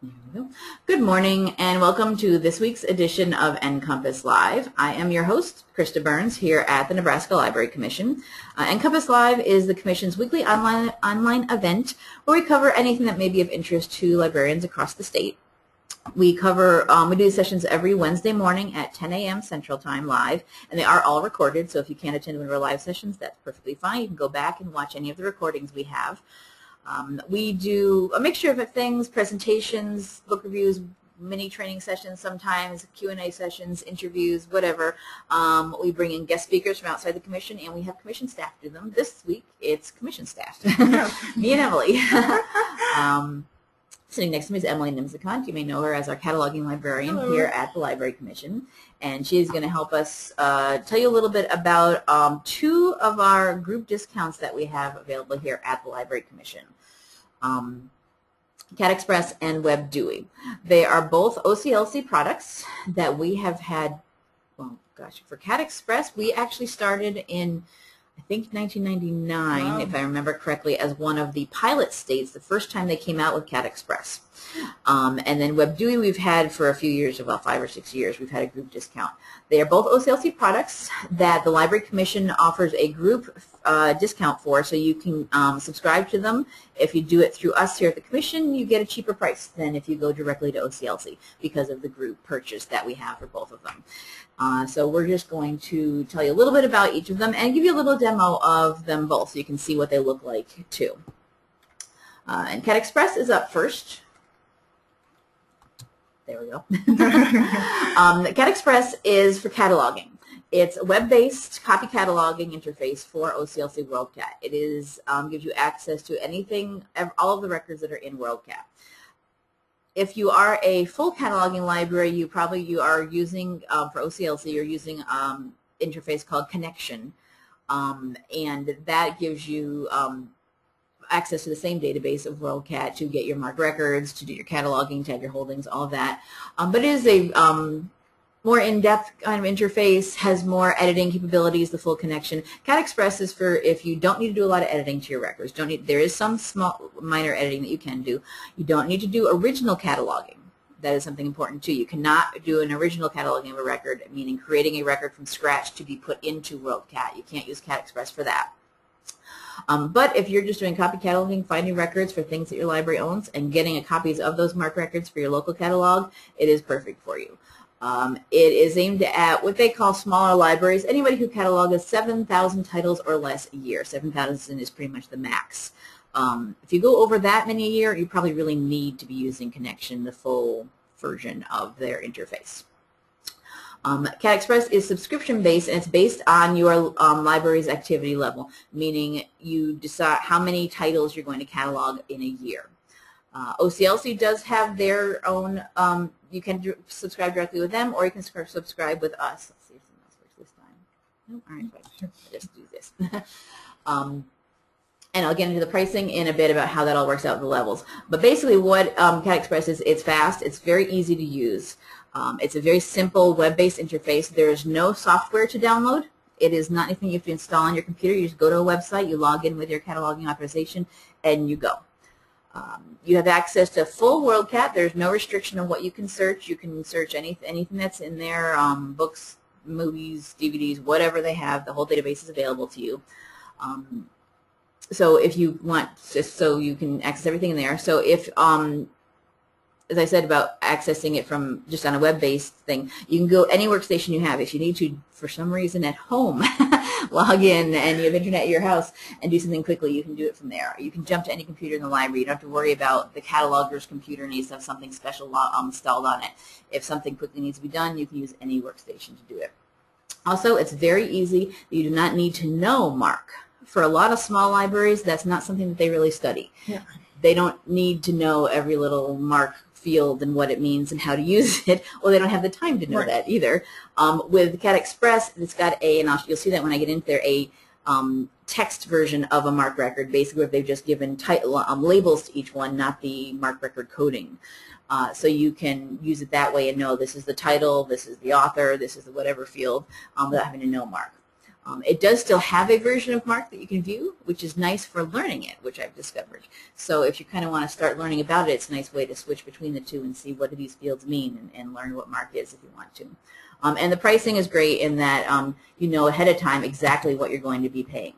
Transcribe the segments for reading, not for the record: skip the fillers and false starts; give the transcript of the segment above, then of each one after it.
There we go. Good morning and welcome to this week's edition of NCompass Live. I am your host, Christa Burns, here at the Nebraska Library Commission. NCompass Live is the Commission's weekly online event where we cover anything that may be of interest to librarians across the state. We do sessions every Wednesday morning at 10 a.m. Central Time live, and they are all recorded, so if you can't attend one of our live sessions, that's perfectly fine. You can go back and watch any of the recordings we have. We do a mixture of things: presentations, book reviews, mini training sessions sometimes, Q&A sessions, interviews, whatever. We bring in guest speakers from outside the commission, and we have commission staff do them. This week, it's commission staff, me and Emily. Sitting next to me is Emily Nimsakont. You may know her as our cataloging librarian here at the Library Commission. And she is going to help us tell you a little bit about two of our group discounts that we have available here at the Library Commission. CatExpress and WebDewey. They are both OCLC products that we have had, well, gosh, for CatExpress, we actually started in, I think, 1999, wow, if I remember correctly, as one of the pilot states the first time they came out with CatExpress. And then WebDewey we've had for a few years, about 5 or 6 years, we've had a group discount. They are both OCLC products that the Library Commission offers a group discount for, so you can subscribe to them. If you do it through us here at the Commission, you get a cheaper price than if you go directly to OCLC because of the group purchase that we have for both of them. So we're just going to tell you a little bit about each of them and give you a little demo of them both so you can see what they look like too. And CatExpress is up first. There we go. CatExpress is for cataloging. It's a web-based copy cataloging interface for OCLC WorldCat. It is gives you access to anything, all of the records that are in WorldCat. If you are a full cataloging library, you are using, for OCLC, you're using interface called Connection, and that gives you access to the same database of WorldCat to get your MARC records, to do your cataloging, to have your holdings, all of that. But it is a more in-depth kind of interface, has more editing capabilities, the full Connection. CatExpress is for if you don't need to do a lot of editing to your records. There is some small, minor editing that you can do. You don't need to do original cataloging. That is something important too. You cannot do an original cataloging of a record, meaning creating a record from scratch to be put into WorldCat. You can't use CatExpress for that. But if you're just doing copy cataloging, finding records for things that your library owns, and getting copies of those MARC records for your local catalog, it is perfect for you. It is aimed at what they call smaller libraries, anybody who catalogs 7,000 titles or less a year. 7,000 is pretty much the max. If you go over that many a year, you probably really need to be using Connection, the full version of their interface. CatExpress is subscription-based, and it's based on your library's activity level, meaning you decide how many titles you're going to catalog in a year. OCLC does have their own, you can subscribe directly with them, or you can subscribe with us. Let's see if something else works this time. Nope. All right, fine. I'll just do this. And I'll get into the pricing in a bit about how that all works out with the levels. But basically what CatExpress is, it's fast, it's very easy to use. It's a very simple web-based interface. There's no software to download. It is not anything you have to install on your computer. You just go to a website, you log in with your cataloging authorization, and you go. You have access to full WorldCat. There's no restriction on what you can search. You can search anything that's in there, books, movies, DVDs, whatever they have. The whole database is available to you. So if you want, so you can access everything in there. So if, as I said about accessing it from just on a web-based thing, you can go any workstation you have. If you need to, for some reason at home, log in and you have internet at your house and do something quickly, you can do it from there. You can jump to any computer in the library. You don't have to worry about the cataloger's computer needs to have something special installed on it. If something quickly needs to be done, you can use any workstation to do it. Also, it's very easy. You do not need to know MARC. For a lot of small libraries, that's not something that they really study. Yeah. They don't need to know every little MARC field and what it means and how to use it. Well, they don't have the time to know that either. With CatExpress, it's got and you'll see that when I get into there, a text version of a MARC record, basically where they've just given labels to each one, not the MARC record coding. So you can use it that way and know this is the title, this is the author, this is the whatever field, without having to know MARC. It does still have a version of MARC that you can view, which is nice for learning it, which I've discovered. So if you kind of want to start learning about it, it's a nice way to switch between the two and see what do these fields mean and learn what MARC is if you want to. And the pricing is great in that you know ahead of time exactly what you're going to be paying.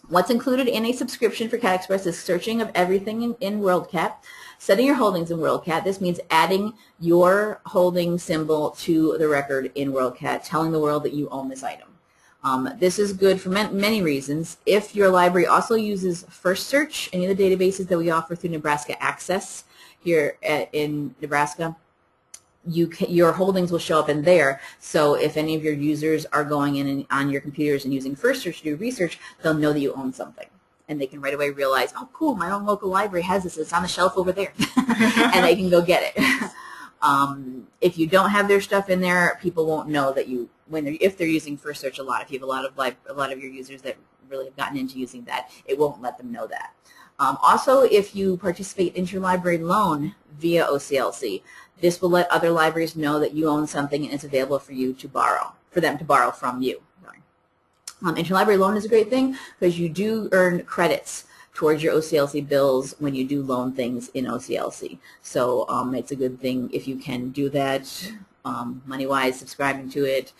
What's included in a subscription for CatExpress is searching of everything in WorldCat, setting your holdings in WorldCat. This means adding your holding symbol to the record in WorldCat, telling the world that you own this item. This is good for many reasons. If your library also uses First Search, any of the databases that we offer through Nebraska Access here in Nebraska, your holdings will show up in there. So if any of your users are going in on your computers and using First Search to do research, they'll know that you own something. And they can right away realize, oh, cool, my own local library has this. It's on the shelf over there. And they can go get it. If you don't have their stuff in there, people won't know that you, if they're using First Search a lot, if you have a lot of your users that really have gotten into using that, it won't let them know that. Also, if you participate in interlibrary loan via OCLC, this will let other libraries know that you own something and it's available for you to borrow, for them to borrow from you. Interlibrary loan is a great thing because you do earn credits towards your OCLC bills when you do loan things in OCLC. So it's a good thing if you can do that money-wise, subscribing to it,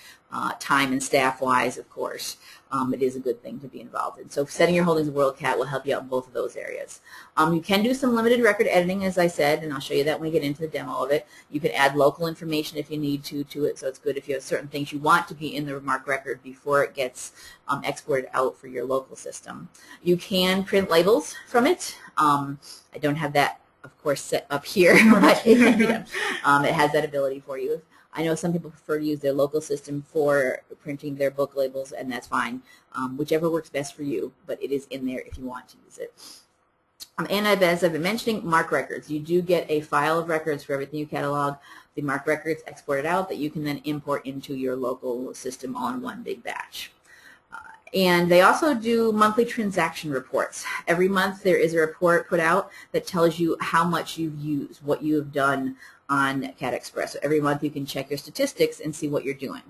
time and staff-wise, of course. It is a good thing to be involved in. So setting your holdings in WorldCat will help you out in both of those areas. You can do some limited record editing, as I said, and I'll show you that when we get into the demo of it. You can add local information if you need to it, so it's good if you have certain things you want to be in the MARC record before it gets exported out for your local system. You can print labels from it. I don't have that, of course, set up here, but it can be done. It has that ability for you. I know some people prefer to use their local system for printing their book labels, and that's fine. Whichever works best for you, but it is in there if you want to use it. And as I've been mentioning, MARC records. You do get a file of records for everything you catalog. The MARC records exported out that you can then import into your local system all in one big batch. And they also do monthly transaction reports. Every month there is a report put out that tells you how much you've used, what you have done on CatExpress. So every month you can check your statistics and see what you're doing.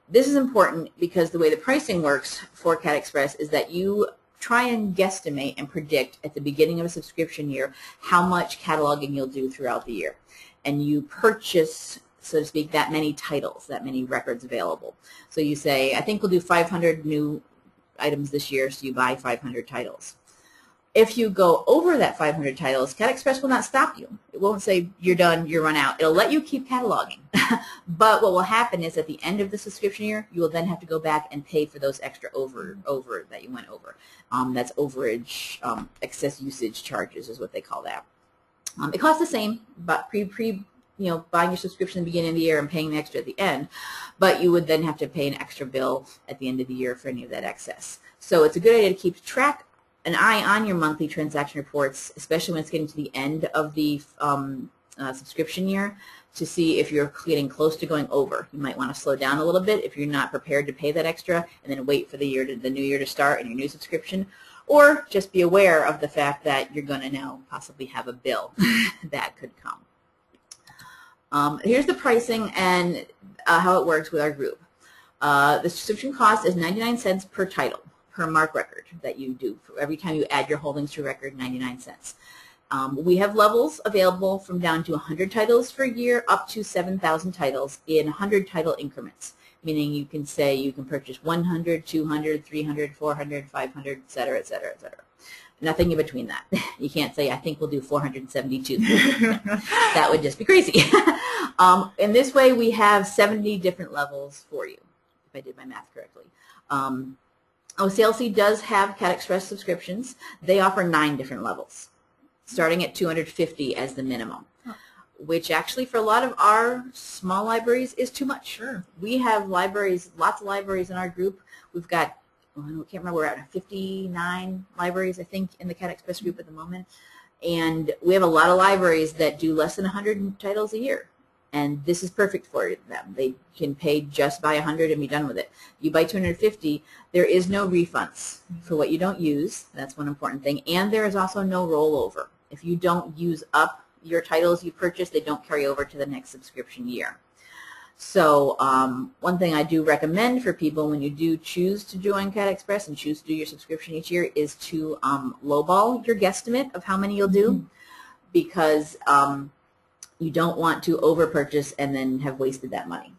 This is important because the way the pricing works for CatExpress is that you try and guesstimate and predict at the beginning of a subscription year how much cataloging you'll do throughout the year. And you purchase, so to speak, that many titles, that many records available. So you say, I think we'll do 500 new items this year, so you buy 500 titles. If you go over that 500 titles, CatExpress will not stop you. It won't say you're done, you're run out. It'll let you keep cataloging. But what will happen is at the end of the subscription year, you will then have to go back and pay for those extra over that you went over. That's overage, excess usage charges is what they call that. It costs the same, but buying your subscription at the beginning of the year and paying the extra at the end, but you would then have to pay an extra bill at the end of the year for any of that excess. So it's a good idea to keep an eye on your monthly transaction reports, especially when it's getting to the end of the subscription year, to see if you're getting close to going over. You might want to slow down a little bit if you're not prepared to pay that extra, and then wait for the new year to start and your new subscription, or just be aware of the fact that you're going to now possibly have a bill that could come. Here's the pricing and how it works with our group. The subscription cost is 99 cents per title, per MARC record that you do. For every time you add your holdings to a record, 99 cents. We have levels available from down to 100 titles for a year up to 7,000 titles in 100 title increments, meaning you can say you can purchase 100, 200, 300, 400, 500, et cetera, et cetera, et cetera. Nothing in between that. You can't say, I think we'll do 472. That would just be crazy. In this way, we have 70 different levels for you, if I did my math correctly. OCLC does have CatExpress subscriptions. They offer 9 different levels, starting at 250 as the minimum, which actually for a lot of our small libraries is too much. Sure. We have libraries, lots of libraries in our group. We've got, I can't remember, we're at 59 libraries, I think, in the CatExpress group at the moment. And we have a lot of libraries that do less than 100 titles a year. And this is perfect for them. They can pay just by 100 and be done with it. You buy 250, there is no refunds for what you don't use. That's one important thing. And there is also no rollover. If you don't use up your titles you purchased, they don't carry over to the next subscription year. So one thing I do recommend for people when you do choose to join CatExpress and choose to do your subscription each year is to lowball your guesstimate of how many you'll do, because you don't want to over-purchase and then have wasted that money.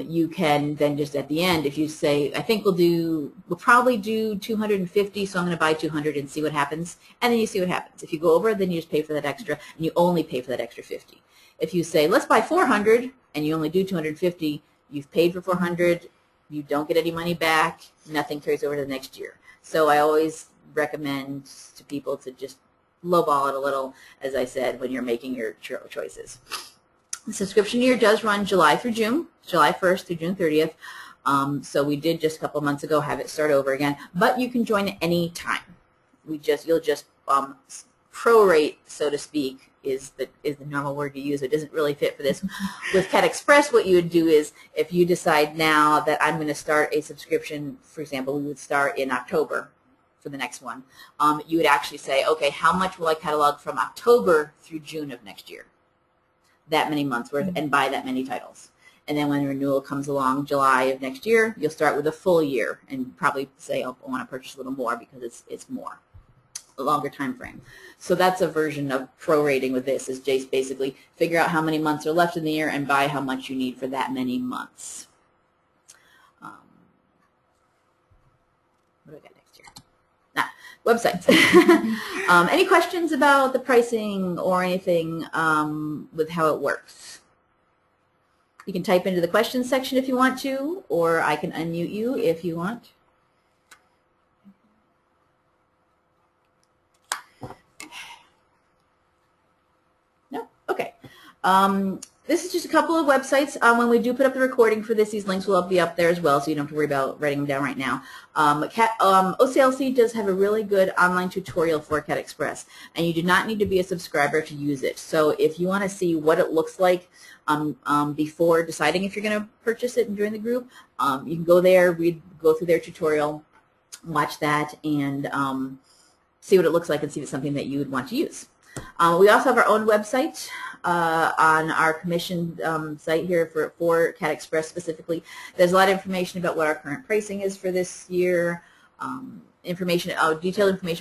You can then just at the end, if you say, I think we'll probably do 250, so I'm going to buy 200 and see what happens, and then you see what happens. If you go over, then you just pay for that extra, and you only pay for that extra 50. If you say, let's buy 400, and you only do 250, you've paid for 400, you don't get any money back, nothing carries over to the next year. So I always recommend to people to just lowball it a little, as I said, when you're making your choices. The subscription year does run July through June, July 1st through June 30th. So we did just a couple months ago have it start over again, but you can join at any time. You'll just prorate, so to speak, is the normal word to use. It doesn't really fit for this. With CatExpress, what you would do is if you decide now that I'm going to start a subscription, for example, we would start in October for the next one, you would actually say, okay, how much will I catalog from October through June of next year? That many months worth, and buy that many titles. And then when the renewal comes along July of next year, you'll start with a full year and probably say, oh, I want to purchase a little more because it's more, a longer time frame. So that's a version of prorating with this, is just basically figure out how many months are left in the year and buy how much you need for that many months. What do I got next year? Websites. Any questions about the pricing or anything with how it works? You can type into the questions section if you want to, or I can unmute you if you want. No? Okay. This is just a couple of websites. When we do put up the recording for this, these links will be up there as well, so you don't have to worry about writing them down right now. OCLC does have a really good online tutorial for CatExpress, and you do not need to be a subscriber to use it. So if you want to see what it looks like before deciding if you're going to purchase it and join the group, you can go there, go through their tutorial, watch that, and see what it looks like and see if it's something that you would want to use. We also have our own website on our commission site here for CatExpress specifically. There's a lot of information about what our current pricing is for this year, detailed information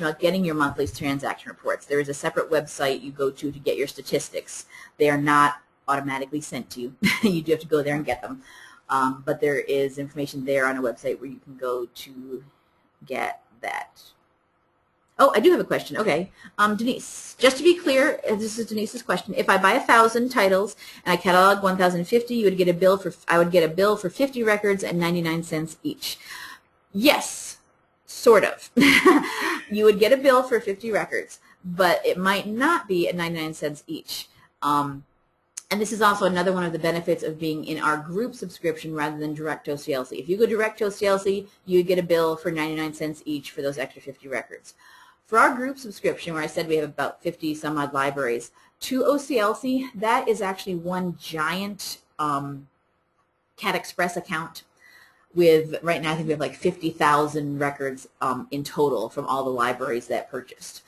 about getting your monthly transaction reports. There is a separate website you go to get your statistics. They are not automatically sent to you. You do have to go there and get them. But there is information there on a website where you can go to get that. Oh, I do have a question. Okay. Denise, just to be clear, this is Denise's question. If I buy 1,000 titles and I catalog 1,050, I would get a bill for 50 records and 99 cents each. Yes, sort of. You would get a bill for 50 records, but it might not be at 99 cents each. And this is also another one of the benefits of being in our group subscription rather than direct to OCLC. If you go direct to OCLC, you would get a bill for 99 cents each for those extra 50 records. For our group subscription, where I said we have about 50 some odd libraries, to OCLC, that is actually one giant CatExpress account with, right now I think we have like 50,000 records in total from all the libraries that purchased.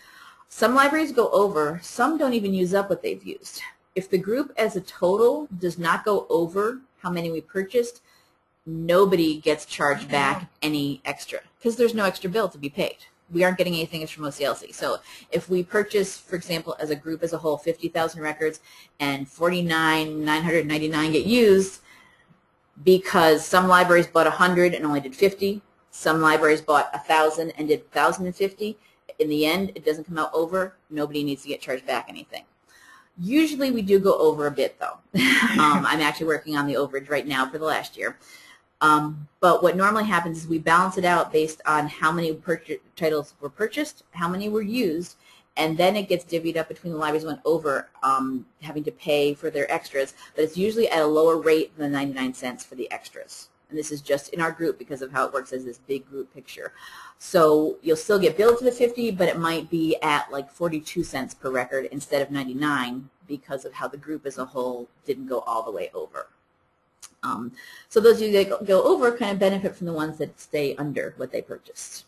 Some libraries go over, some don't even use up what they've used. If the group as a total does not go over how many we purchased, nobody gets charged back any extra because there's no extra bill to be paid. We aren't getting anything from OCLC. So if we purchase, for example, as a group as a whole, 50,000 records and 49,999 get used because some libraries bought 100 and only did 50, some libraries bought 1,000 and did 1,050, in the end, it doesn't come out over. Nobody needs to get charged back anything. Usually we do go over a bit, though. I'm actually working on the overage right now for the last year. But what normally happens is we balance it out based on how many titles were purchased, how many were used, and then it gets divvied up between the libraries who went over having to pay for their extras. But it's usually at a lower rate than the 99 cents for the extras. And this is just in our group because of how it works as this big group picture. So you'll still get billed for the 50, but it might be at like 42 cents per record instead of 99 because of how the group as a whole didn't go all the way over. So those of you that go over kind of benefit from the ones that stay under what they purchased.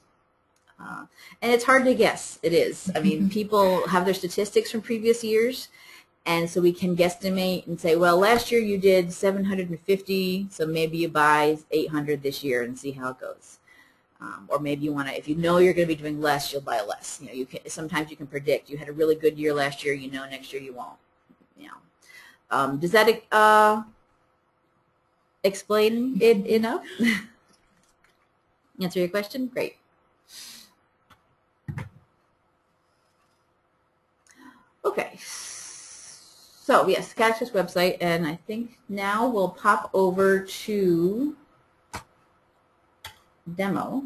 And it's hard to guess. It is. I mean, people have their statistics from previous years, And so we can guesstimate and say, well, last year you did 750, so maybe you buy 800 this year and see how it goes. Or maybe you want to, if you know you're going to be doing less, you'll buy less. You know, you can, sometimes you can predict. You had a really good year last year, you know next year you won't. You know. Does that explain it enough? Answer your question? Great. Okay. So yes, CatExpress website, and I think now we'll pop over to demo.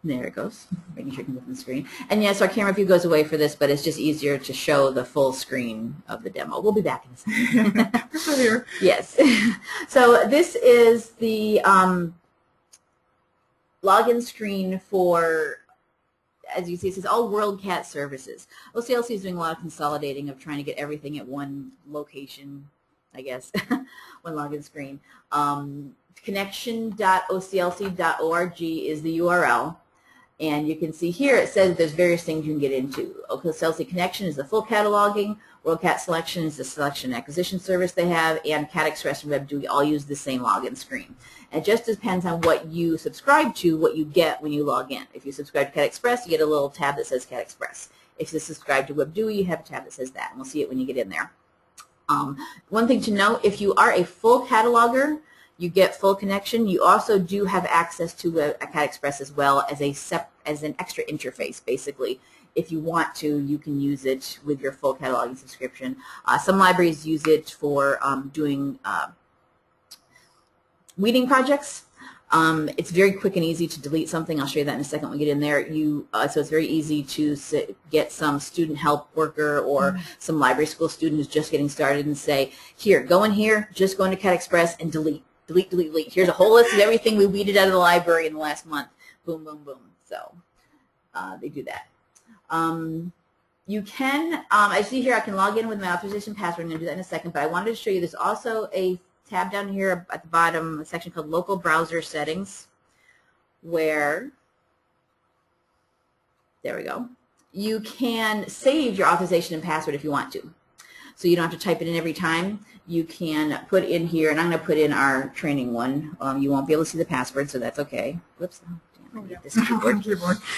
There it goes. Making sure you can look on the screen. And yes, our camera view goes away for this, but it's just easier to show the full screen of the demo. We'll be back in a second. We're still here. Yes. So this is the login screen for, as you see, it says all WorldCat services. OCLC is doing a lot of consolidating of trying to get everything at one location, I guess, one login screen. Connection.oclc.org is the URL. And you can see here it says there's various things you can get into. OCLC Connection is the full cataloging. WorldCat Selection is the selection and acquisition service they have. And CatExpress and WebDewey all use the same login screen. And it just depends on what you subscribe to, what you get when you log in. If you subscribe to CatExpress, you get a little tab that says CatExpress. If you subscribe to WebDewey, you have a tab that says that. And we'll see it when you get in there. One thing to note, if you are a full cataloger, you get full connection. You also do have access to a CatExpress as well as an extra interface, basically. If you want to, you can use it with your full cataloging subscription. Some libraries use it for doing weeding projects. It's very quick and easy to delete something. I'll show you that in a second when we get in there. So it's very easy to get some student help worker or some library school student who's just getting started and say, here, go in here, just go into CatExpress and delete. Delete, delete, delete. Here's a whole list of everything we weeded out of the library in the last month. Boom, boom, boom. So they do that. You can, I see here I can log in with my authorization password. I'm going to do that in a second, but I wanted to show you there's also a tab down here at the bottom, a section called Local Browser Settings, where, there we go, you can save your authorization and password if you want to. So you don't have to type it in every time. You can put in here, and I'm going to put in our training one. You won't be able to see the password, so that's okay. Whoops. Oh, damn, I need this keyboard.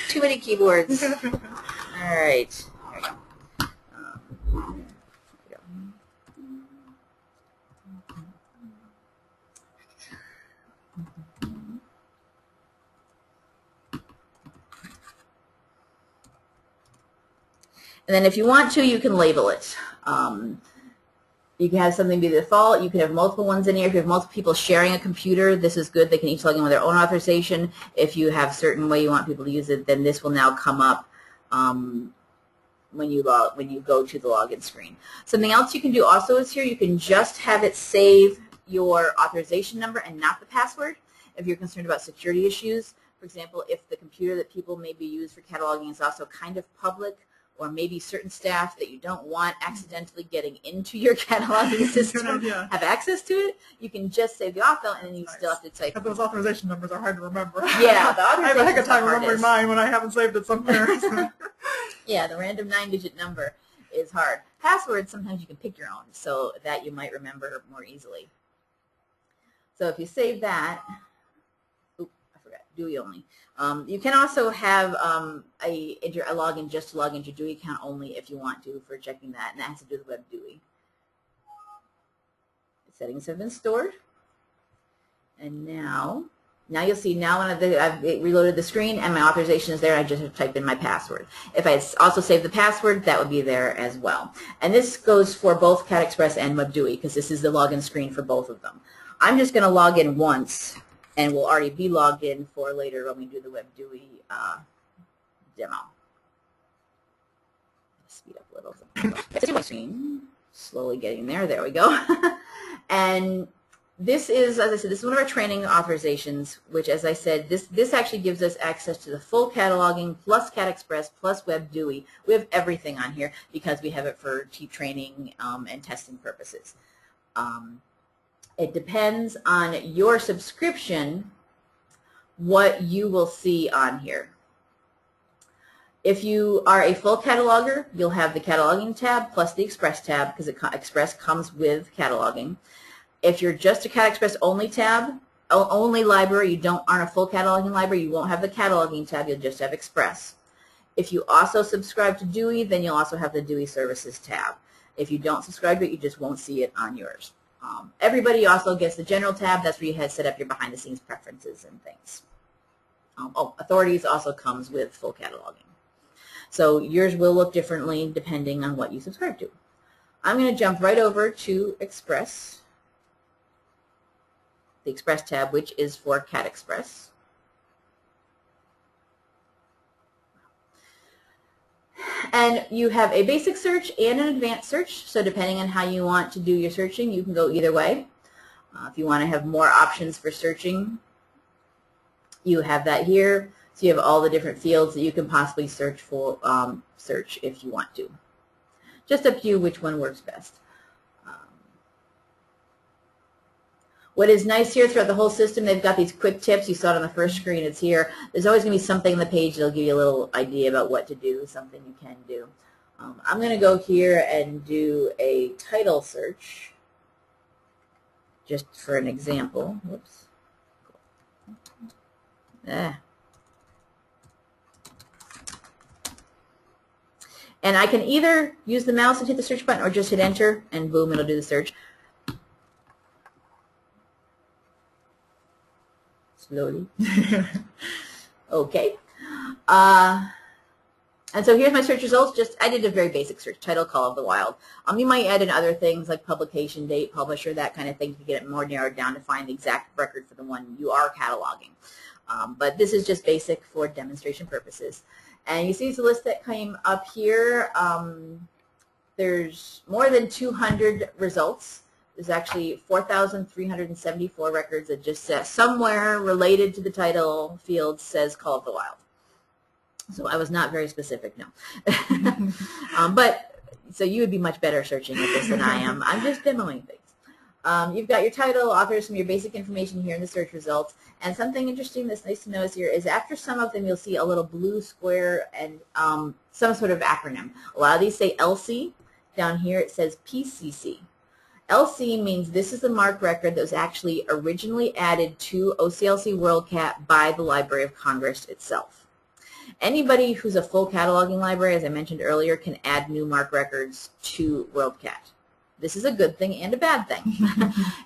Too many keyboards. All right. There we go. And then if you want to, you can label it. You can have something be the default. You can have multiple ones in here. If you have multiple people sharing a computer, this is good. They can each log in with their own authorization. If you have a certain way you want people to use it, then this will now come up when you go to the login screen. Something else you can do also is here. You can just have it save your authorization number and not the password if you're concerned about security issues. For example, if the computer that people maybe use for cataloging is also kind of public, or maybe certain staff that you don't want accidentally getting into your cataloging system have access to it, you can just save the auth, and then you still have to type. But those authorization numbers are hard to remember. Yeah, the authorization I have a heck of time remembering mine when I haven't saved it somewhere. Yeah, the random 9-digit number is hard. Passwords, sometimes you can pick your own, so that you might remember more easily. So if you save that, oops, I forgot, Dewey only. You can also have a login just to log into your Dewey account only if you want to for checking that, and that has to do with WebDewey. The settings have been stored, and now you'll see when I've reloaded the screen and my authorization is there. I just have to type in my password. If I also save the password, that would be there as well. And this goes for both CatExpress and WebDewey because this is the login screen for both of them. I'm just going to log in once, and we'll already be logged in for later when we do the WebDewey demo. Speed up a little. It's my screen. Slowly getting there. There we go. And this is, as I said, this is one of our training authorizations, which, as I said, this actually gives us access to the full cataloging plus CatExpress plus WebDewey. We have everything on here because we have it for cheap training and testing purposes. It depends on your subscription what you will see on here. If you are a full cataloger, you'll have the cataloging tab plus the Express tab because Express comes with cataloging. If you're just a CatExpress only tab, only library, you aren't a full cataloging library, you won't have the cataloging tab, you'll just have Express. If you also subscribe to Dewey, then you'll also have the Dewey Services tab. If you don't subscribe to it, you just won't see it on yours. Everybody also gets the General tab. That's where you have set up your behind-the-scenes preferences and things. Authorities also comes with full cataloging. So yours will look differently depending on what you subscribe to. I'm going to jump right over to Express, the Express tab, which is for CatExpress. And you have a basic search and an advanced search, so depending on how you want to do your searching, you can go either way. If you want to have more options for searching, you have that here. So you have all the different fields that you can possibly search for, search if you want to. Just up to you which one works best. What is nice here throughout the whole system, they've got these quick tips. You saw it on the first screen. It's here. There's always going to be something on the page that will give you a little idea about what to do, something you can do. I'm going to go here and do a title search just for an example. Whoops. And I can either use the mouse and hit the search button or just hit enter, and boom, it'll do the search. Slowly. Okay. And so here's my search results. I did a very basic search, title, Call of the Wild. You might add in other things like publication date, publisher, that kind of thing to get it more narrowed down to find the exact record for the one you are cataloging. But this is just basic for demonstration purposes. And you see the list that came up here. There's more than 200 results. There's actually 4,374 records that just says somewhere related to the title field says Call of the Wild. So I was not very specific, no. So you would be much better searching at this than I am. I'm just demoing things. You've got your title, authors, some of your basic information here in the search results. And something interesting that's nice to notice here is after some of them you'll see a little blue square and some sort of acronym. A lot of these say LC. Down here it says PCC. LC means this is the MARC record that was actually originally added to OCLC WorldCat by the Library of Congress itself. Anybody who's a full cataloging library, as I mentioned earlier, can add new MARC records to WorldCat. This is a good thing and a bad thing.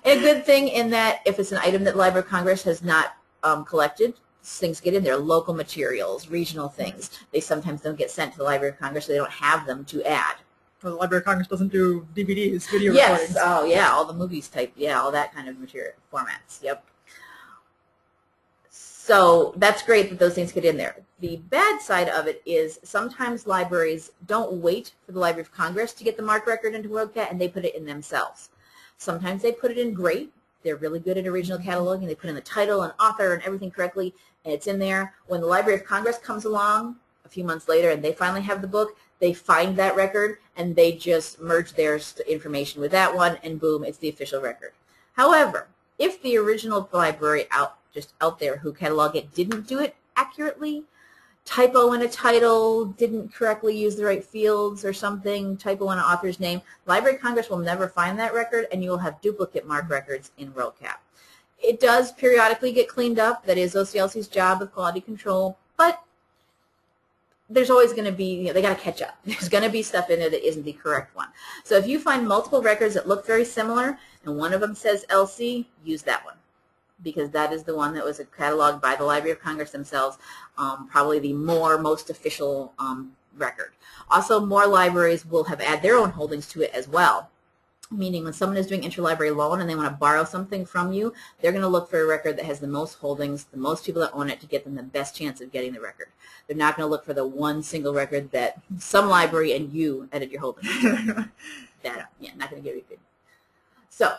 A good thing in that if it's an item that the Library of Congress has not collected, things get in there, local materials, regional things. They sometimes don't get sent to the Library of Congress, so they don't have them to add. Well, the Library of Congress doesn't do DVDs, video recordings. Yes, oh yeah, all the movies type, yeah, all that kind of material formats, yep. So that's great that those things get in there. The bad side of it is sometimes libraries don't wait for the Library of Congress to get the MARC record into WorldCat, and they put it in themselves. Sometimes they put it in great. They're really good at original cataloging. They put in the title and author and everything correctly, and it's in there. When the Library of Congress comes along a few months later and they finally have the book, they find that record and they just merge their information with that one, and boom, it's the official record. However, if the original library out there who catalog it didn't do it accurately, typo in a title, didn't correctly use the right fields or something, typo in an author's name, the Library of Congress will never find that record, and you will have duplicate MARC records in WorldCat. It does periodically get cleaned up. That is OCLC's job with quality control, but there's always going to be, they got to catch up. There's going to be stuff in there that isn't the correct one. So if you find multiple records that look very similar and one of them says LC, use that one, because that is the one that was cataloged by the Library of Congress themselves, probably the most official record. Also, more libraries will have added their own holdings to it as well, meaning when someone is doing interlibrary loan and they want to borrow something from you, they're going to look for a record that has the most holdings, the most people that own it, to get them the best chance of getting the record. They're not going to look for the one single record that some library and you added your holdings to. Not going to give you good. So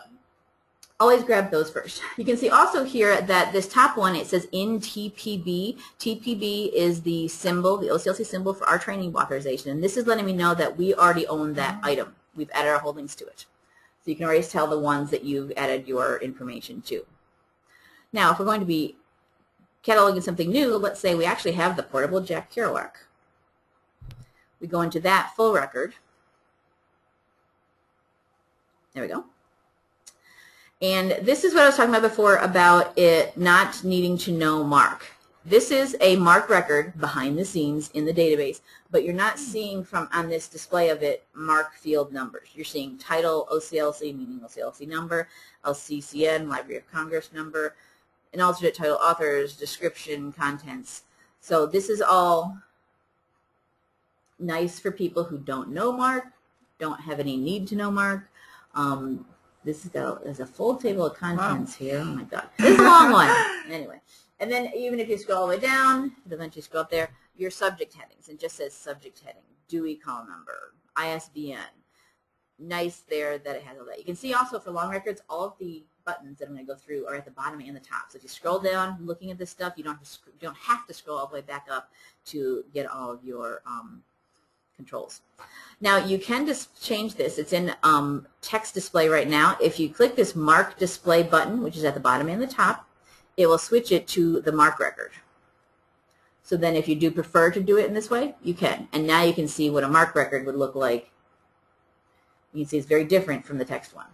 always grab those first. You can see also here that this top one, it says in TPB. TPB is the symbol, the OCLC symbol for our training authorization, and this is letting me know that we already own that item. We've added our holdings to it. So you can already tell the ones that you've added your information to. Now, if we're going to be cataloging something new, let's say we actually have the portable Jack Kerouac. We go into that full record. There we go. And this is what I was talking about before about it not needing to know MARC. This is a MARC record behind the scenes in the database, but you're not seeing from on this display of it MARC field numbers. You're seeing title, OCLC, meaning OCLC number, LCCN, Library of Congress number, an alternate title, authors, description, contents. So this is all nice for people who don't know MARC, don't have any need to know MARC. This is a full table of contents here. Oh my God, this is a long one. Anyway. And then even if you scroll all the way down, it'll eventually scroll up there, your subject headings. It just says subject heading, Dewey call number, ISBN. Nice there that it has all that. You can see also for long records, all of the buttons that I'm going to go through are at the bottom and the top. So if you scroll down looking at this stuff, you don't have to scroll all the way back up to get all of your controls. Now you can just change this. It's in text display right now. If you click this MARC display button, which is at the bottom and the top, it will switch it to the MARC record. So then if you do prefer to do it in this way, you can. And now you can see what a MARC record would look like. You can see it's very different from the text one.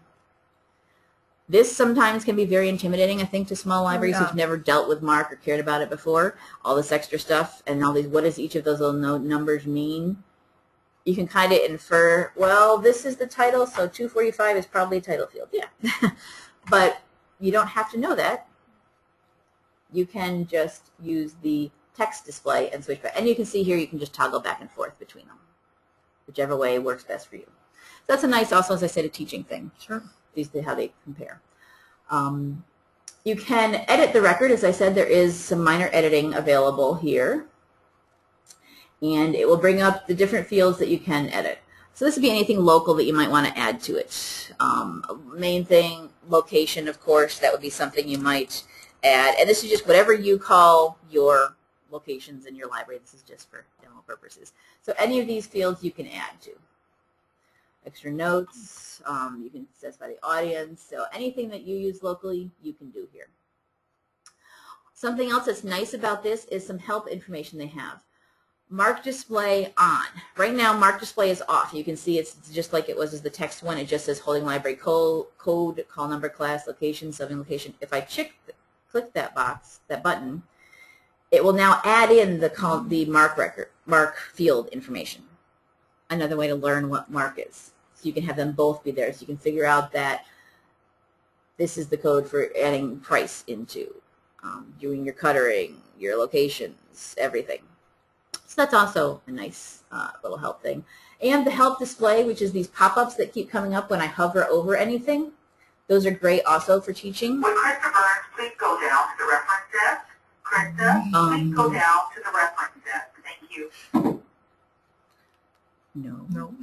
This sometimes can be very intimidating, I think, to small libraries who've never dealt with MARC or cared about it before. All this extra stuff and all these, what does each of those little numbers mean? You can kind of infer, well, this is the title, so 245 is probably a title field. Yeah. But you don't have to know that. You can just use the text display and switch back. And you can see here you can just toggle back and forth between them, whichever way works best for you. So that's a nice, also, as I said, a teaching thing. Sure. These are how they compare. You can edit the record. As I said, there is some minor editing available here. And it will bring up the different fields that you can edit. So this would be anything local that you might want to add to it. Main thing, location, of course, that would be something you might add. And this is just whatever you call your locations in your library. This is just for demo purposes. So any of these fields you can add to. Extra notes, you can specify the audience. So anything that you use locally, you can do here. Something else that's nice about this is some help information they have. MARC display on. Right now, MARC display is off. You can see it's just like it was as the text one. It just says holding library code, call number, class, location, subbing location. If I click that box, that button, it will now add in the MARC field information. Another way to learn what MARC is. So you can have them both be there. So you can figure out that this is the code for adding price into, doing your cuttering, your locations, everything. So that's also a nice little help thing. And the help display, which is these pop-ups that keep coming up when I hover over anything. Those are great also for teaching. Would Christa Burns please go down to the reference desk? Christa, please go down to the reference desk. Thank you. No.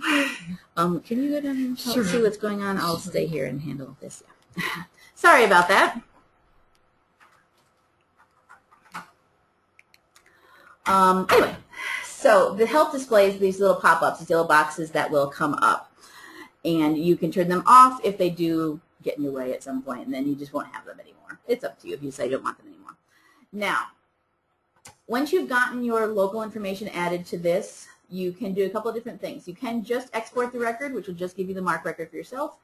Can you go down and see what's going on? I'll stay here and handle this. Yeah. Sorry about that. Anyway, so the help displays these little pop-ups, these little boxes that will come up. And you can turn them off if they do get in your way at some point, and then you just won't have them anymore. It's up to you if you say you don't want them anymore. Now, once you've gotten your local information added to this, you can do a couple of different things. You can just export the record, which will just give you the MARC record for yourself.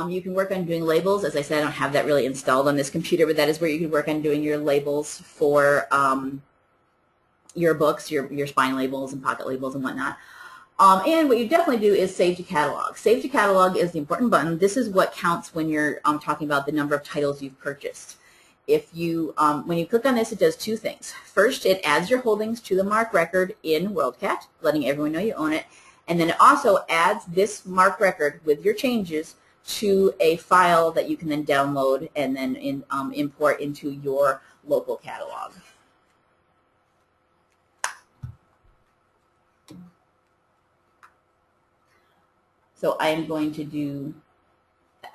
You can work on doing labels. As I said, I don't have that really installed on this computer, but that is where you can work on doing your labels for your books, your spine labels and pocket labels and whatnot. And what you definitely do is save to catalog. Save to catalog is the important button. This is what counts when you're talking about the number of titles you've purchased. If you, when you click on this, it does two things. First, it adds your holdings to the MARC record in WorldCat, letting everyone know you own it. And then it also adds this MARC record with your changes to a file that you can then download and then import into your local catalog. So I am going to do,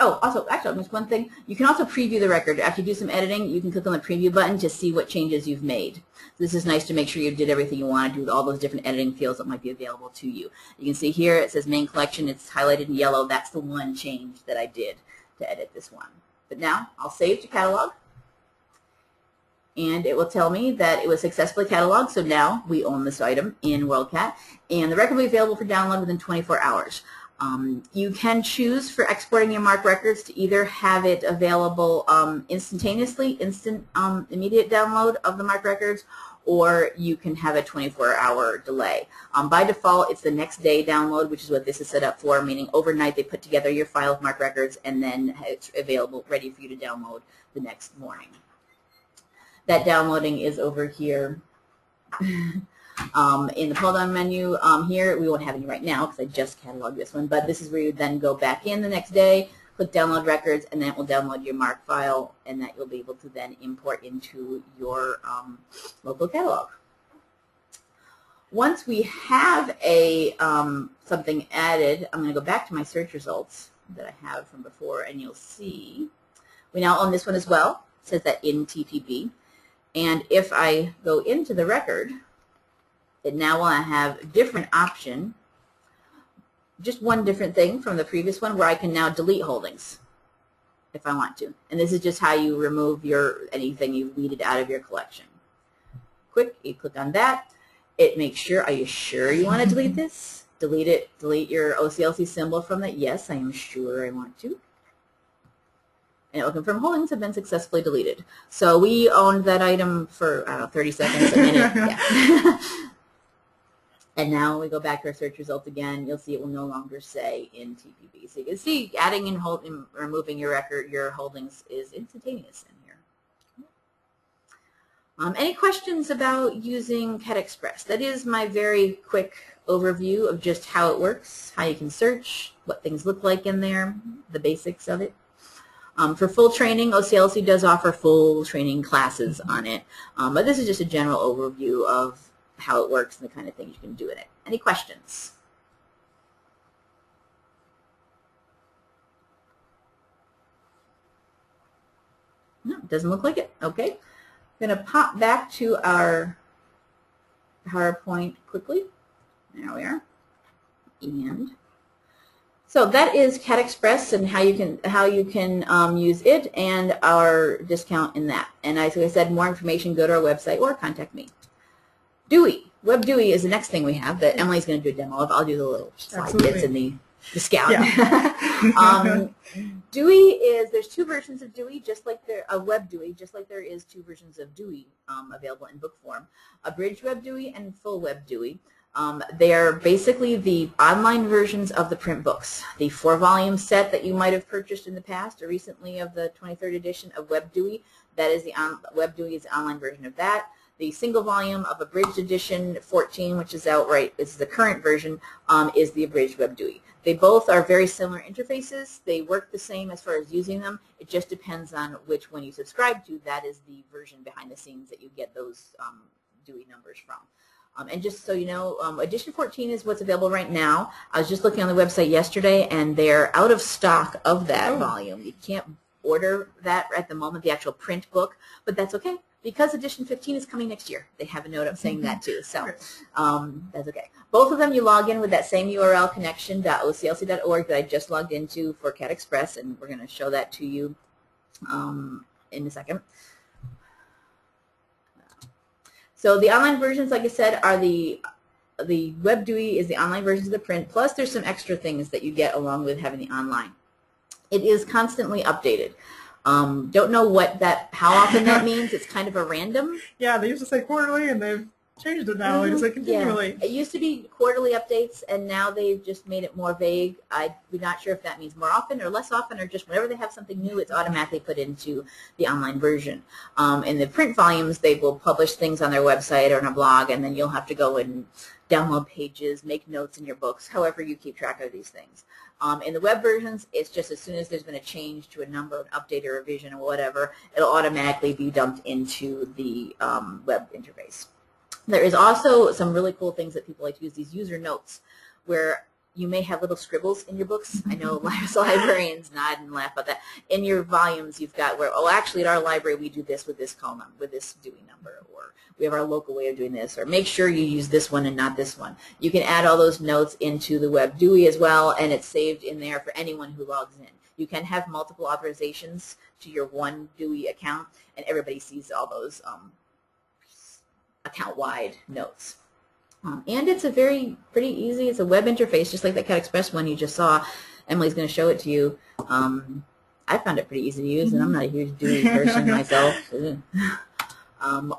oh, also, actually, there's one thing. You can also preview the record. After you do some editing, you can click on the preview button to see what changes you've made. This is nice to make sure you did everything you want to do with all those different editing fields that might be available to you. You can see here it says main collection. It's highlighted in yellow. That's the one change that I did to edit this one. But now I'll save to catalog. and it will tell me that it was successfully cataloged, so now we own this item in WorldCat, and the record will be available for download within 24 hours. You can choose for exporting your MARC records to either have it available instantaneously, immediate download of the MARC records, or you can have a 24-hour delay. By default, it's the next day download, which is what this is set up for, meaning overnight they put together your file of MARC records and then it's available, ready for you to download the next morning. That downloading is over here in the pull-down menu. Here, we won't have any right now because I just cataloged this one, but this is where you then go back in the next day, click download records, and then it will download your MARC file, and that you'll be able to then import into your local catalog. Once we have a something added, I'm going to go back to my search results that I have from before, and you'll see we now own this one as well. It says that in TPB, and if I go into the record, it now will have a different option, just one different thing from the previous one, where I can now delete holdings if I want to. And this is just how you remove anything you've weeded out of your collection. You click on that. It makes sure, are you sure you want to delete this? Delete it, delete your OCLC symbol from that. Yes, I am sure I want to. And it will confirm holdings have been successfully deleted. So we owned that item for, I don't know, 30 seconds, a minute. Yeah. And now we go back to our search results again. You'll see it will no longer say in TPB. So you can see adding and removing your record, your holdings is instantaneous in here. Any questions about using CatExpress? That is my very quick overview of just how it works, how you can search, what things look like in there, the basics of it. For full training, OCLC does offer full training classes on it, but this is just a general overview of how it works and the kind of things you can do in it. Any questions? No, it doesn't look like it. Okay. I'm going to pop back to our PowerPoint quickly. There we are. And so that is CatExpress and how you can use it and our discount in that. And as I said, more information, go to our website or contact me. Dewey. WebDewey is the next thing we have that Emily's going to do a demo of. I'll do the little slide bits in the scout. Yeah. Dewey is, there's two versions of Dewey, just like there of WebDewey, just like there is two versions of Dewey available in book form. Abridged WebDewey and full WebDewey. They are basically the online versions of the print books. The 4-volume set that you might have purchased in the past or recently of the 23rd edition of WebDewey, that is the WebDewey is the online version of that. The single volume of Abridged Edition 14, which is out right, is the current version, is the Abridged WebDewey. They both are very similar interfaces. They work the same as far as using them. It just depends on which one you subscribe to. That is the version behind the scenes that you get those Dewey numbers from. And just so you know, Edition 14 is what's available right now. I was just looking on the website yesterday, and they're out of stock of that volume. You can't order that at the moment, the actual print book, but that's okay. Because Edition 15 is coming next year. They have a note up saying that too, so that's okay. Both of them you log in with that same URL, connection.oclc.org, that I just logged into for CatExpress, and we're going to show that to you in a second. So the online versions, like I said, are the WebDewey is the online versions of the print, plus there's some extra things that you get along with having the online. It is constantly updated. Don't know how often that means. It's kind of a random. Yeah, they used to say quarterly, and they've changed it now. They say continually. Yeah. It used to be quarterly updates, and now they've just made it more vague. I'm not sure if that means more often or less often, or just whenever they have something new, it's automatically put into the online version. In the print volumes, they will publish things on their website or on a blog, and then you'll have to go and download pages, make notes in your books, however you keep track of these things. In the web versions, it's just as soon as there's been a change to a number, an update or revision or whatever, it'll automatically be dumped into the web interface. There is also some really cool things that people like to use, these user notes, where you may have little scribbles in your books. I know librarians nod and laugh about that. In your volumes, you've got where, oh, actually at our library we do this with this column, with this Dewey number, or we have our local way of doing this, or make sure you use this one and not this one. You can add all those notes into the WebDewey as well, and it's saved in there for anyone who logs in. You can have multiple authorizations to your one Dewey account, and everybody sees all those account-wide notes. And it's a pretty easy, it's a web interface, just like that CatExpress one you just saw. Emily's going to show it to you. I found it pretty easy to use, and I'm not a huge Dewey person myself.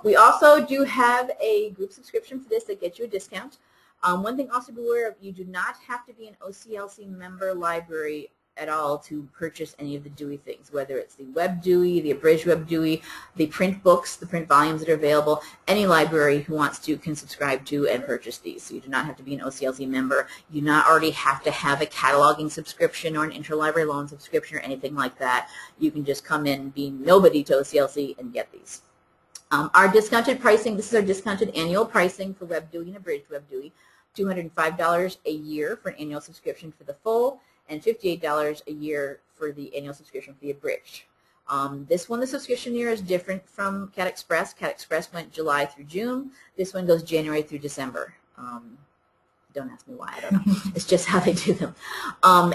We also do have a group subscription for this that gets you a discount. One thing also to be aware of, you do not have to be an OCLC member library at all to purchase any of the Dewey things, whether it's the WebDewey, the Abridged WebDewey, the print books, the print volumes that are available. Any library who wants to can subscribe to and purchase these. So you do not have to be an OCLC member. You do not already have to have a cataloging subscription or an interlibrary loan subscription or anything like that. You can just come in being nobody to OCLC and get these. Our discounted pricing, this is our discounted annual pricing for WebDewey and Abridged WebDewey, $205 a year for an annual subscription for the full, and $58 a year for the annual subscription for the Abridged. This one, the subscription year, is different from CatExpress. CatExpress went July through June. This one goes January through December. Don't ask me why, I don't know. It's just how they do them.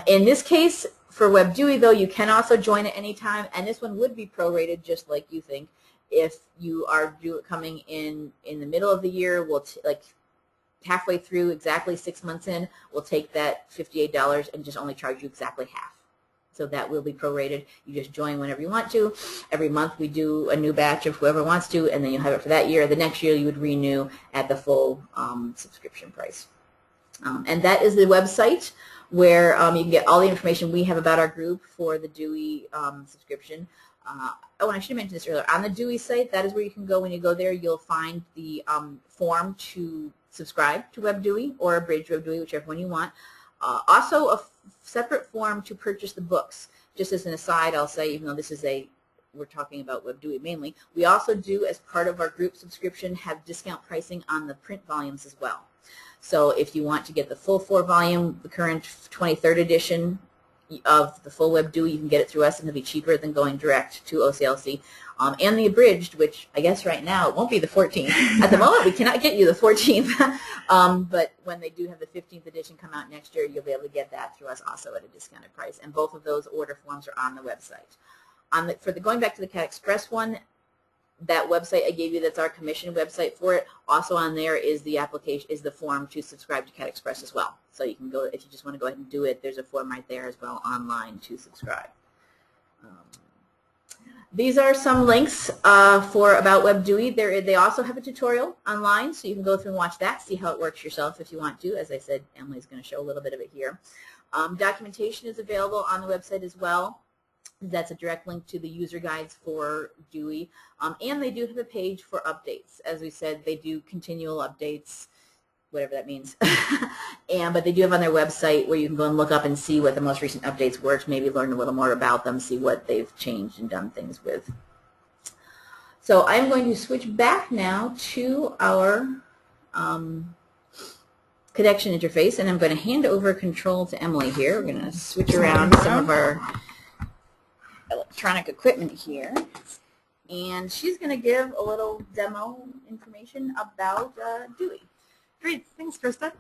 In this case, for WebDewey, though, you can also join at any time, and this one would be prorated just like you think. If you are coming in the middle of the year, we'll like halfway through, exactly 6 months in, we'll take that $58 and just only charge you exactly half. So that will be prorated. You just join whenever you want to. Every month we do a new batch of whoever wants to, and then you'll have it for that year. The next year you would renew at the full subscription price. And that is the website where you can get all the information we have about our group for the Dewey subscription. Oh, and I should have mentioned this earlier. On the Dewey site, that is where you can go. When you go there, you'll find the form to subscribe to WebDewey or Abridged WebDewey, whichever one you want. Also, a separate form to purchase the books. Just as an aside, I'll say, even though this is we're talking about WebDewey mainly, we also do, as part of our group subscription, have discount pricing on the print volumes as well. So if you want to get the full 4-volume, the current 23rd edition of the full WebDewey, you can get it through us, and it'll be cheaper than going direct to OCLC. And the Abridged, which I guess right now it won't be the 14th. At the moment, we cannot get you the 14th. But when they do have the 15th edition come out next year, you'll be able to get that through us also at a discounted price. And both of those order forms are on the website. Going back to the CatExpress one, that website I gave you, that's our commission website for it. Also on there is the application, is the form to subscribe to CatExpress as well. So you can go, if you just want to go ahead and do it, there's a form right there as well online to subscribe. These are some links for about WebDewey. They also have a tutorial online, so you can go through and watch that, see how it works yourself if you want to. As I said, Emily's going to show a little bit of it here. Documentation is available on the website as well. That's a direct link to the user guides for Dewey. And they do have a page for updates. As we said, they do continual updates, whatever that means. But they do have on their website where you can go and look up and see what the most recent updates were, to maybe learn a little more about them, see what they've changed and done things with. So I'm going to switch back now to our connection interface, and I'm going to hand over control to Emily here. We're going to switch around some of our electronic equipment here, and she's going to give a little demo information about Dewey. Great, thanks, Krista.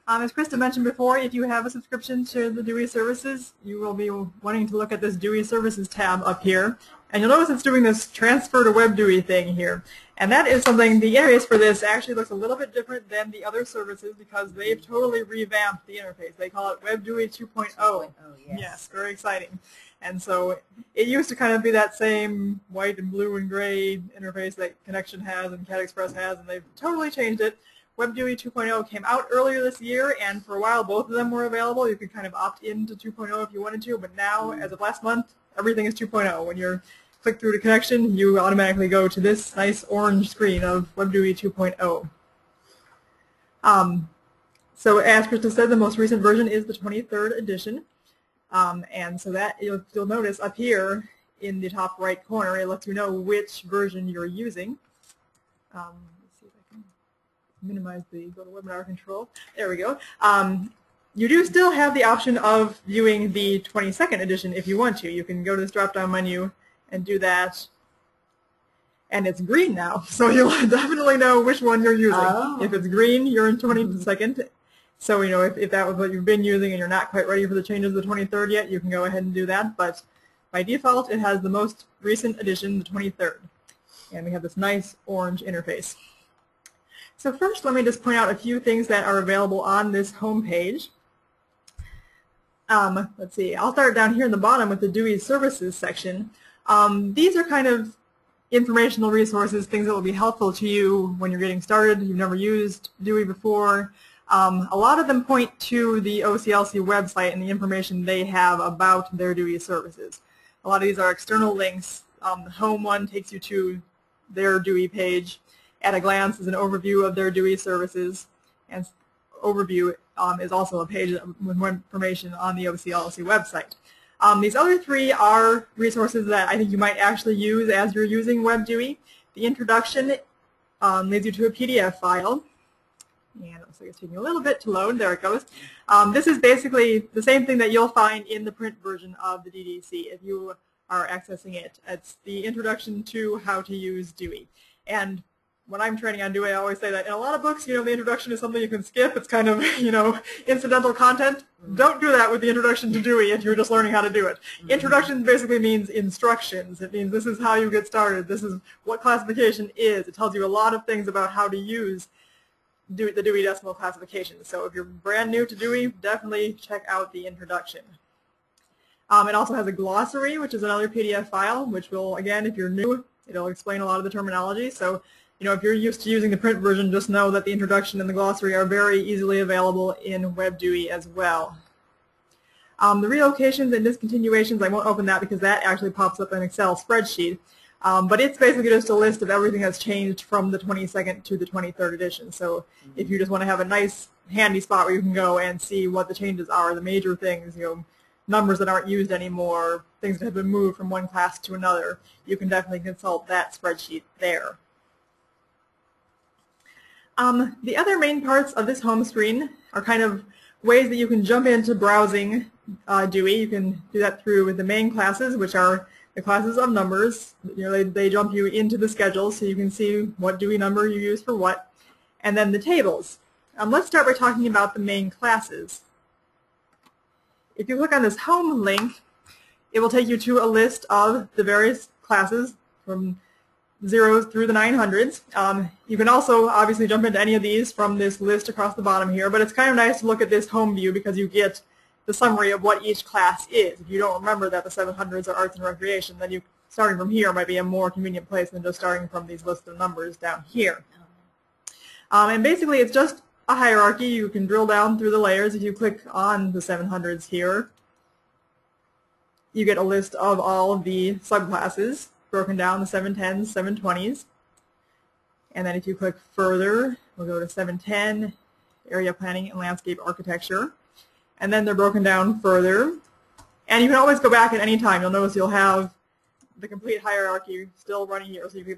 As Krista mentioned before, if you have a subscription to the Dewey services, you will be wanting to look at this Dewey Services tab up here, and you'll notice it's doing this transfer to WebDewey thing here. And that is something, the interface for this actually looks a little bit different than the other services because they've totally revamped the interface. They call it WebDewey 2.0. 2.0, yes. Yes, very exciting. And so it used to kind of be that same white and blue and gray interface that Connection has and CatExpress has, and they've totally changed it. WebDewey 2.0 came out earlier this year, and for a while both of them were available. You could kind of opt into 2.0 if you wanted to, but now, as of last month, everything is 2.0. When you click through to Connection, you automatically go to this nice orange screen of WebDewey 2.0. So as Krista said, the most recent version is the 23rd edition. And so that you'll notice up here in the top right corner, it lets you know which version you're using. Let's see if I can minimize the GoToWebinar control. There we go. You do still have the option of viewing the 22nd edition if you want to. You can go to this drop-down menu and do that. And it's green now, so you'll definitely know which one you're using. Oh. If it's green, you're in 22nd. So, you know, if that was what you've been using and you're not quite ready for the changes of the 23rd yet, you can go ahead and do that. But by default, it has the most recent edition, the 23rd. And we have this nice orange interface. So first, let me just point out a few things that are available on this home page. Let's see, I'll start down here in the bottom with the Dewey Services section. These are kind of informational resources, things that will be helpful to you when you're getting started. You've never used Dewey before. A lot of them point to the OCLC website and the information they have about their Dewey services. A lot of these are external links. The home one takes you to their Dewey page. At a glance is an overview of their Dewey services, and overview is also a page with more information on the OCLC website. These other three are resources that I think you might actually use as you're using WebDewey. The introduction leads you to a PDF file. And it looks like it's taking a little bit to load. There it goes. This is basically the same thing that you'll find in the print version of the DDC if you are accessing it. It's the introduction to how to use Dewey. And when I'm training on Dewey, I always say that in a lot of books, you know, the introduction is something you can skip. It's kind of, you know, incidental content. Don't do that with the introduction to Dewey if you're just learning how to do it. Introduction basically means instructions. It means this is how you get started. This is what classification is. It tells you a lot of things about how to use the Dewey Decimal Classification. So if you're brand new to Dewey, definitely check out the introduction. It also has a glossary, which is another PDF file, which will, again, if you're new, it'll explain a lot of the terminology. So, you know, if you're used to using the print version, just know that the introduction and the glossary are very easily available in WebDewey as well. The relocations and discontinuations, I won't open that because that actually pops up in an Excel spreadsheet. But it's basically just a list of everything that's changed from the 22nd to the 23rd edition. So if you just want to have a nice handy spot where you can go and see what the changes are, the major things, you know, numbers that aren't used anymore, things that have been moved from one class to another, you can definitely consult that spreadsheet there. The other main parts of this home screen are kind of ways that you can jump into browsing Dewey. You can do that through the main classes, which are the classes of numbers. You know, they jump you into the schedule so you can see what Dewey number you use for what. And then the tables. Let's start by talking about the main classes. If you click on this home link, it will take you to a list of the various classes from 0s through the 900s. You can also obviously jump into any of these from this list across the bottom here, but it's kind of nice to look at this home view because you get the summary of what each class is. If you don't remember that the 700s are arts and recreation, then you starting from here might be a more convenient place than just starting from these lists of numbers down here. And basically it's just a hierarchy. You can drill down through the layers. If you click on the 700s here, you get a list of all of the subclasses broken down, the 710s, 720s. And then if you click further, we'll go to 710, area planning and landscape architecture. And then they're broken down further. And you can always go back at any time. You'll notice you'll have the complete hierarchy still running here. So you can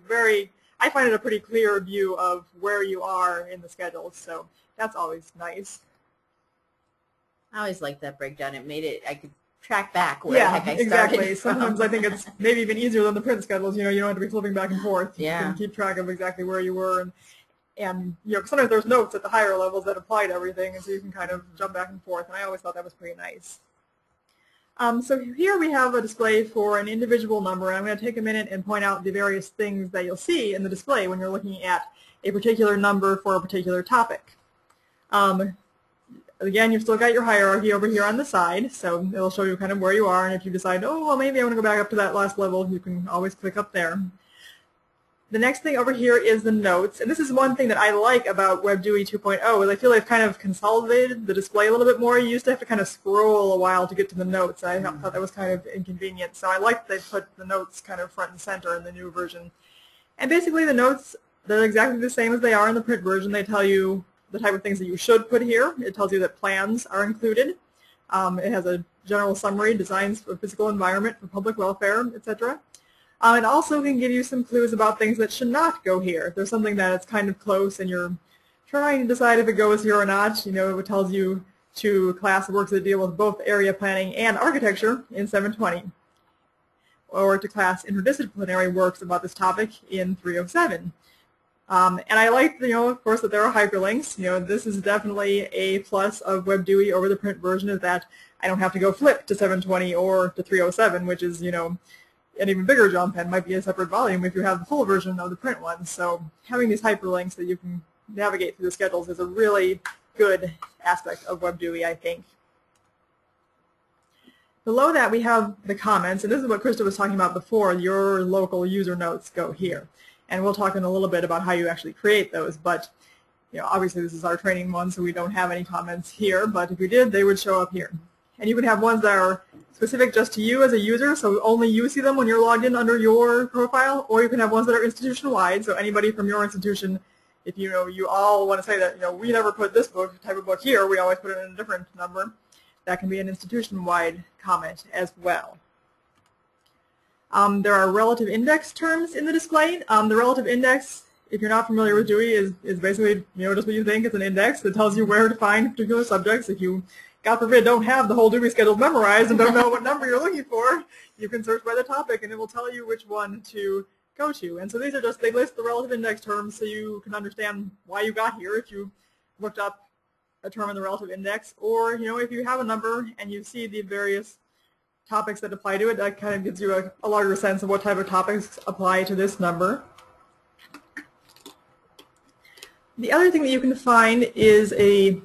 I find it a pretty clear view of where you are in the schedule. So that's always nice. I always like that breakdown. It made it, I could track back where the heck I started. Exactly. Sometimes I think it's maybe even easier than the print schedules. You know, you don't have to be flipping back and forth. Yeah. You can keep track of exactly where you were. And you know, sometimes there's notes at the higher levels that apply to everything, and so you can kind of jump back and forth, and I always thought that was pretty nice. So here we have a display for an individual number, and I'm going to take a minute and point out the various things that you'll see in the display when you're looking at a particular number for a particular topic. Again, you've still got your hierarchy over here on the side, so it'll show you kind of where you are, and if you decide, oh, well, maybe I want to go back up to that last level, you can always click up there. The next thing over here is the notes, and this is one thing that I like about WebDewey 2.0 is I feel they've kind of consolidated the display a little bit more. You used to have to kind of scroll a while to get to the notes. I thought that was kind of inconvenient, so I like that they put the notes kind of front and center in the new version. And basically the notes, they're exactly the same as they are in the print version. They tell you the type of things that you should put here. It tells you that plans are included. It has a general summary, designs for physical environment, for public welfare, etc. It also can give you some clues about things that should not go here. If there's something that is kind of close and you're trying to decide if it goes here or not, you know, it tells you to class works that deal with both area planning and architecture in 720, or to class interdisciplinary works about this topic in 307. And I like, of course, that there are hyperlinks. This is definitely a plus of WebDewey over the print version, is that I don't have to go flip to 720 or to 307, which is, an even bigger jump and might be a separate volume if you have the full version of the print one. So having these hyperlinks that you can navigate through the schedules is a really good aspect of WebDewey, I think. Below that, we have the comments, and this is what Christa was talking about before. Your local user notes go here. And we'll talk in a little bit about how you actually create those, but obviously this is our training one, so we don't have any comments here, but if we did, they would show up here. And you can have ones that are specific just to you as a user, so only you see them when you're logged in under your profile, or you can have ones that are institution-wide, so anybody from your institution, if you all want to say that we never put this type of book here, we always put it in a different number, that can be an institution-wide comment as well. There are relative index terms in the display. The relative index, if you're not familiar with Dewey, is basically just what you think. It's an index that tells you where to find particular subjects. If you, God forbid, don't have the whole Dewey schedule memorized and don't know what number you're looking for, you can search by the topic and it will tell you which one to go to. And so these are they list the relative index terms so you can understand why you got here if you looked up a term in the relative index, or if you have a number and you see the various topics that apply to it, that kind of gives you a larger sense of what type of topics apply to this number. The other thing that you can find is a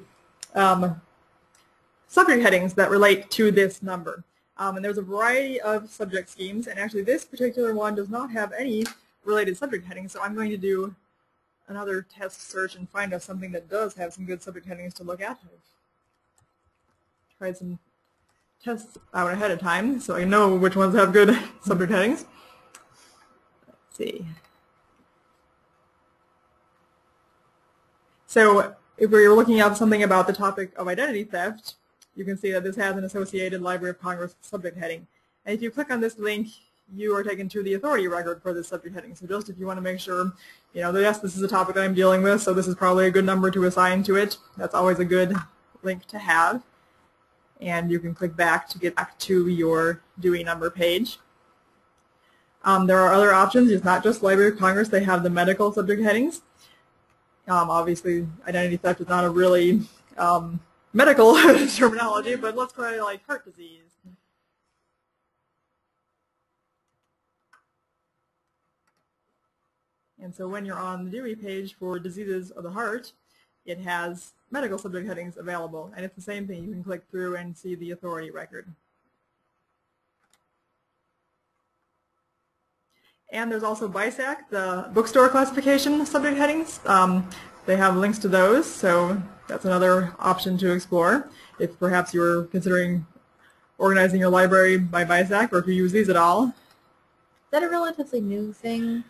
subject headings that relate to this number. And there's a variety of subject schemes, and actually this particular one does not have any related subject headings, so I'm going to do another test search and find us something that does have some good subject headings to look at. I've tried some tests out ahead of time so I know which ones have good subject headings. Let's see. So if we're looking at something about the topic of identity theft, you can see that this has an associated Library of Congress subject heading. And if you click on this link, you are taken to the authority record for this subject heading. So just if you want to make sure, that yes, this is a topic that I'm dealing with, so this is probably a good number to assign to it. That's always a good link to have. And you can click back to get back to your Dewey number page. There are other options. It's not just Library of Congress. They have the medical subject headings. Obviously, identity theft is not a really medical terminology, but let's try like heart disease. And so when you're on the Dewey page for diseases of the heart, it has medical subject headings available, and it's the same thing. You can click through and see the authority record. And there's also BISAC, the bookstore classification subject headings. They have links to those, so that's another option to explore if perhaps you're considering organizing your library by BISAC, or if you use these at all. Is that a relatively new thing?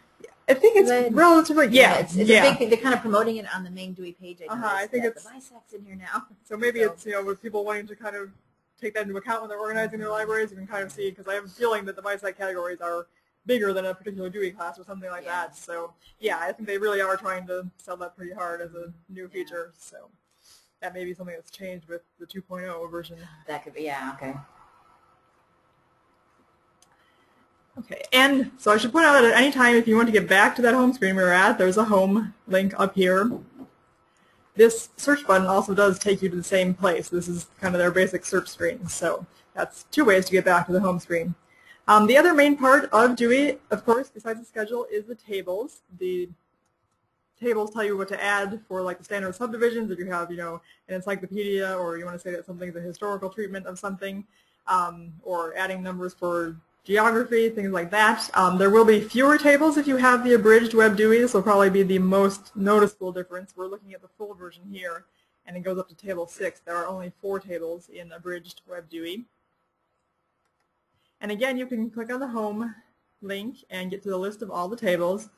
I think it's relatively, it's a big thing. They're kind of promoting it on the main Dewey page. I think it's the BISAC's in here now. So maybe it's with people wanting to kind of take that into account when they're organizing their libraries. You can kind of see, because I have a feeling that the BISAC categories are bigger than a particular Dewey class or something like that. So yeah, I think they really are trying to sell that pretty hard as a new feature. So that may be something that's changed with the 2.0 version. That could be, okay. Okay, and so I should point out that at any time if you want to get back to that home screen we were at, there's a home link up here. This search button also does take you to the same place. This is kind of their basic search screen, so that's two ways to get back to the home screen. The other main part of Dewey, of course, besides the schedule, is the tables. The tables tell you what to add for like the standard subdivisions. If you have, an encyclopedia, or you want to say that something's a historical treatment of something, or adding numbers for geography, things like that. There will be fewer tables if you have the Abridged WebDewey. This will probably be the most noticeable difference. We're looking at the full version here, and it goes up to table 6. There are only 4 tables in Abridged WebDewey. And again, you can click on the home link and get to the list of all the tables.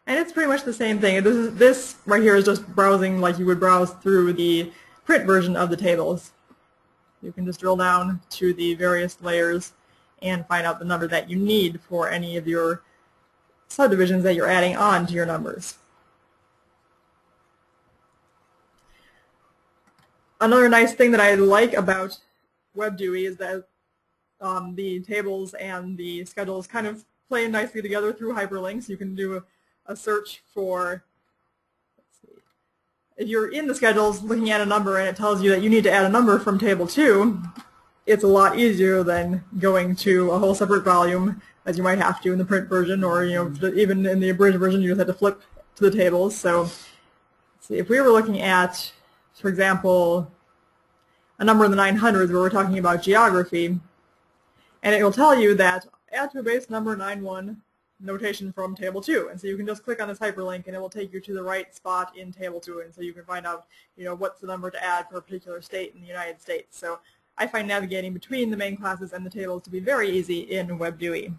And it's pretty much the same thing. This right here is just browsing like you would browse through the print version of the tables. You can just drill down to the various layers and find out the number that you need for any of your subdivisions that you're adding on to your numbers. Another nice thing that I like about WebDewey is that the tables and the schedules kind of play nicely together through hyperlinks. You can do a search for if you're in the schedules looking at a number and it tells you that you need to add a number from table 2, it's a lot easier than going to a whole separate volume as you might have to in the print version, or even in the abridged version you just have to flip to the tables. So let's see, if we were looking at, for example, a number in the 900s where we're talking about geography, and it will tell you that add to a base number 91 notation from table 2, and so you can just click on this hyperlink and it will take you to the right spot in table 2, and so you can find out what's the number to add for a particular state in the United States. So I find navigating between the main classes and the tables to be very easy in WebDewey.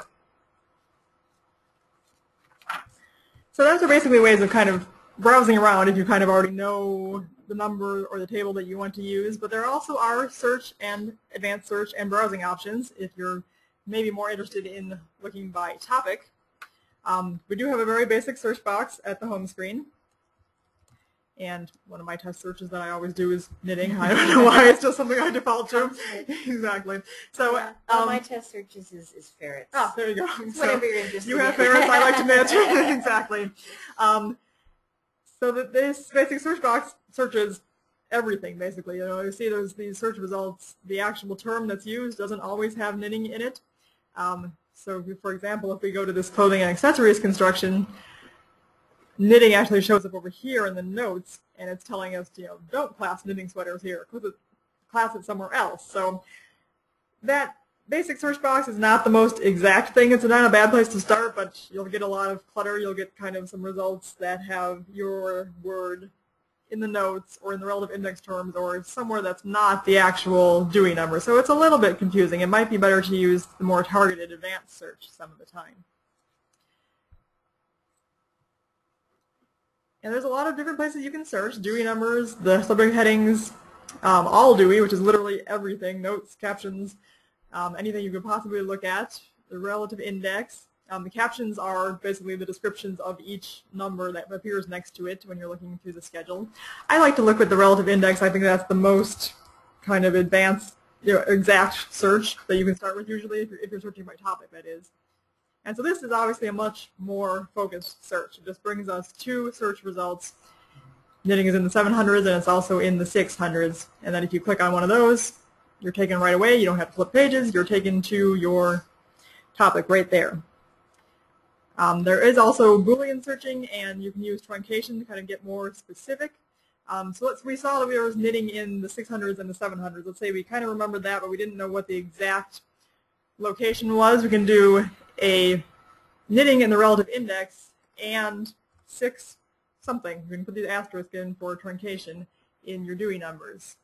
So those are basically ways of kind of browsing around if you kind of already know the number or the table that you want to use, but there also are search and advanced search and browsing options if you're maybe more interested in looking by topic. We do have a very basic search box at the home screen. And one of my test searches that I always do is knitting. I don't know why, it's just something I default to. Exactly. So one of my test searches is ferrets. Ah, there you go. So whatever you're interested in. You have ferrets, I like to knit. Exactly. So this basic search box searches everything, basically. You see there's these search results. The actual term that's used doesn't always have knitting in it. So for example, if we go to this clothing and accessories construction, knitting actually shows up over here in the notes, and it's telling us, don't class knitting sweaters here, class it somewhere else. So that basic search box is not the most exact thing. It's not a bad place to start, but you'll get a lot of clutter. You'll get kind of some results that have your word in the notes or in the relative index terms or somewhere that's not the actual Dewey number. So it's a little bit confusing. It might be better to use the more targeted advanced search some of the time. And there's a lot of different places you can search. Dewey numbers, the subject headings, all Dewey, which is literally everything, notes, captions, anything you could possibly look at, the relative index. The captions are basically the descriptions of each number that appears next to it when you're looking through the schedule. I like to look with the relative index. I think that's the most kind of advanced, exact search that you can start with usually if you're searching by topic, that is. And so this is obviously a much more focused search. It just brings us 2 search results. Knitting is in the 700s and it's also in the 600s. And then if you click on one of those, you're taken right away. You don't have to flip pages. You're taken to your topic right there. There is also Boolean searching, and you can use truncation to kind of get more specific. So we saw that we were knitting in the 600s and the 700s. Let's say we kind of remembered that, but we didn't know what the exact location was. We can do a knitting in the relative index and 6 something. You can put the asterisk in for truncation in your Dewey numbers.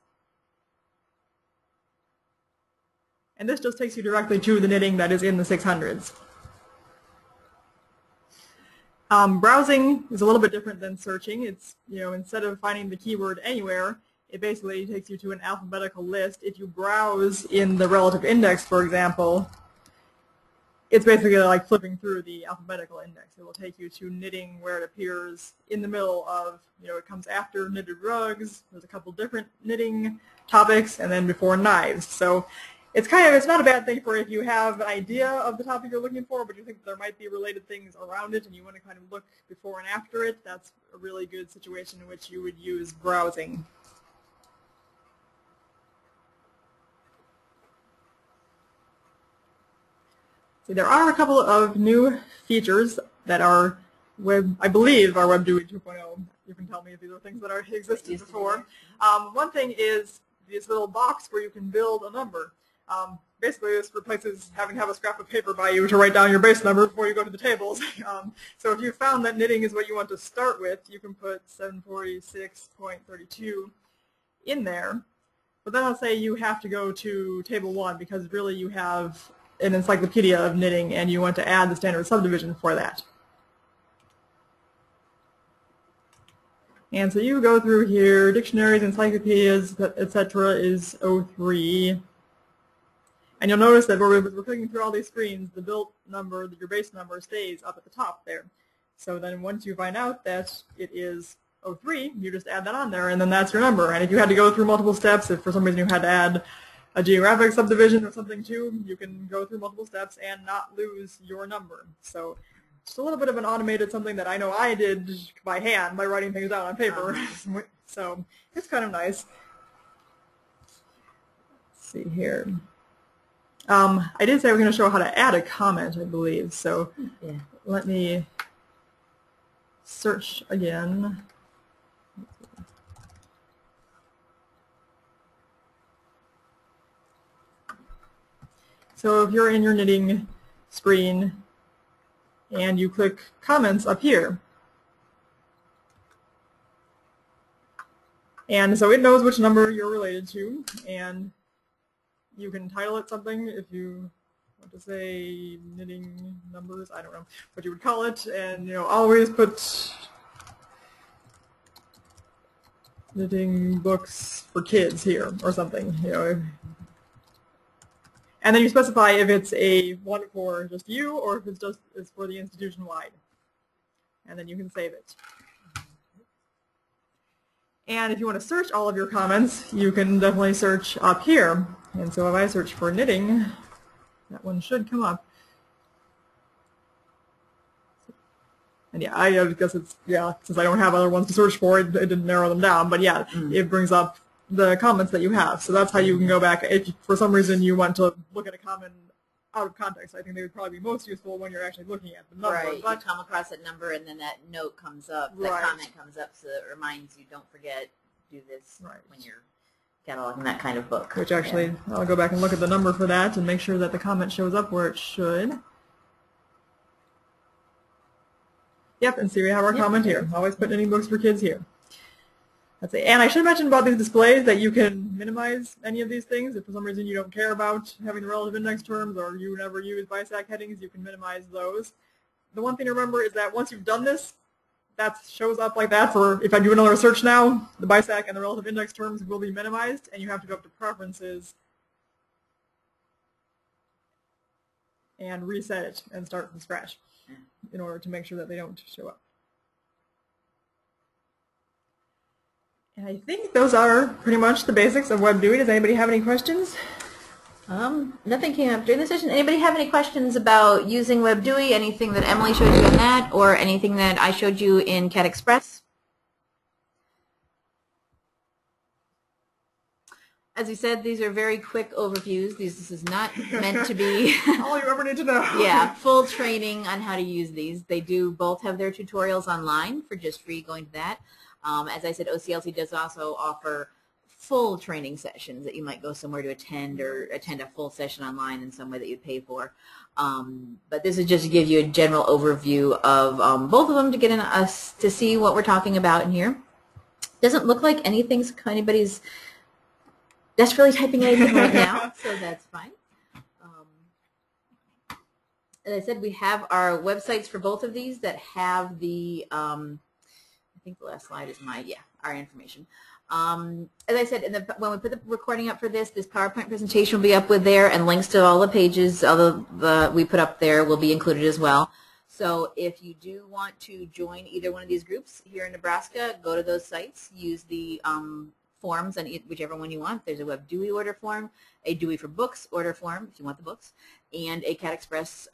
And this just takes you directly to the knitting that is in the 600s. Browsing is a little bit different than searching. It's, instead of finding the keyword anywhere, it basically takes you to an alphabetical list. If you browse in the relative index, for example, it's basically like flipping through the alphabetical index. It will take you to knitting where it appears in the middle of, it comes after knitted rugs. There's a couple different knitting topics, and then before knives. So it's not a bad thing for if you have an idea of the topic you're looking for, but you think there might be related things around it and you want to kind of look before and after it. That's a really good situation in which you would use browsing. So there are a couple of new features that are I believe are WebDewey 2.0. You can tell me if these are things that existed before. One thing is this little box where you can build a number. Basically, this replaces having to have a scrap of paper by you to write down your base number before you go to the tables. So if you found that knitting is what you want to start with, you can put 746.32 in there. But then I'll say you have to go to table 1 because really you have an encyclopedia of knitting and you want to add the standard subdivision for that. And so you go through here, dictionaries, encyclopedias, etc. is 03. And you'll notice that we're clicking through all these screens, the built number, your base number, stays up at the top there. So then once you find out that it is 03, you just add that on there, and then that's your number. And if you had to go through multiple steps, if for some reason you had to add a geographic subdivision or something too, you can go through multiple steps and not lose your number. So just a little bit of an automated something that I know I did by hand by writing things down on paper. So it's kind of nice. Let's see here. I did say I was going to show how to add a comment, I believe. So yeah. Let me search again. So if you're in your knitting screen and you click comments up here, and so it knows which number you're related to, and you can title it something if you want to say knitting numbers, I don't know what you would call it, and always put knitting books for kids here or something, and then you specify if it's a one for just you or if it's for the institution wide, and then you can save it. And if you want to search all of your comments, you can definitely search up here. And so if I search for knitting, that one should come up. And yeah, I guess it's, since I don't have other ones to search for, it didn't narrow them down. But yeah, it brings up the comments that you have. So that's how you can go back. If for some reason you want to look at a comment out of context, I think they would probably be most useful when you're actually looking at the number. Right, but you come across that number and then that note comes up, that comment comes up, so it reminds you, don't forget, do this when you're cataloging that kind of book. Which actually, I'll go back and look at the number for that and make sure that the comment shows up where it should. Yep, and see we have our comment here. Always put knitting books for kids here. That's it. And I should mention about these displays that you can minimize any of these things. If for some reason you don't care about having the relative index terms or you never use BISAC headings, you can minimize those. The one thing to remember is that once you've done this, that shows up like that for, if I do another search now, the BISAC and the relative index terms will be minimized, and you have to go up to Preferences and reset it and start from scratch in order to make sure that they don't show up. And I think those are pretty much the basics of WebDewey. Does anybody have any questions? Nothing came up during the session. Anybody have any questions about using WebDewey, anything that Emily showed you in that, or anything that I showed you in CatExpress? As we said, these are very quick overviews. This is not meant to be all you ever need to know. Yeah, full training on how to use these. They do both have their tutorials online for just free going to that. As I said, OCLC does also offer full training sessions that you might go somewhere to attend, or attend a full session online in some way that you'd pay for. But this is just to give you a general overview of both of them to get us to see what we're talking about in here. Doesn't look like anybody's desperately typing anything right now, so that's fine. As I said, we have our websites for both of these that have the I think the last slide is our information. As I said, when we put the recording up for this PowerPoint presentation will be up with there, and links to all the pages we put up there will be included as well. So if you do want to join either one of these groups here in Nebraska, go to those sites, use the forms on whichever one you want. There's a WebDewey order form, a Dewey for Books order form if you want the books, and a CatExpress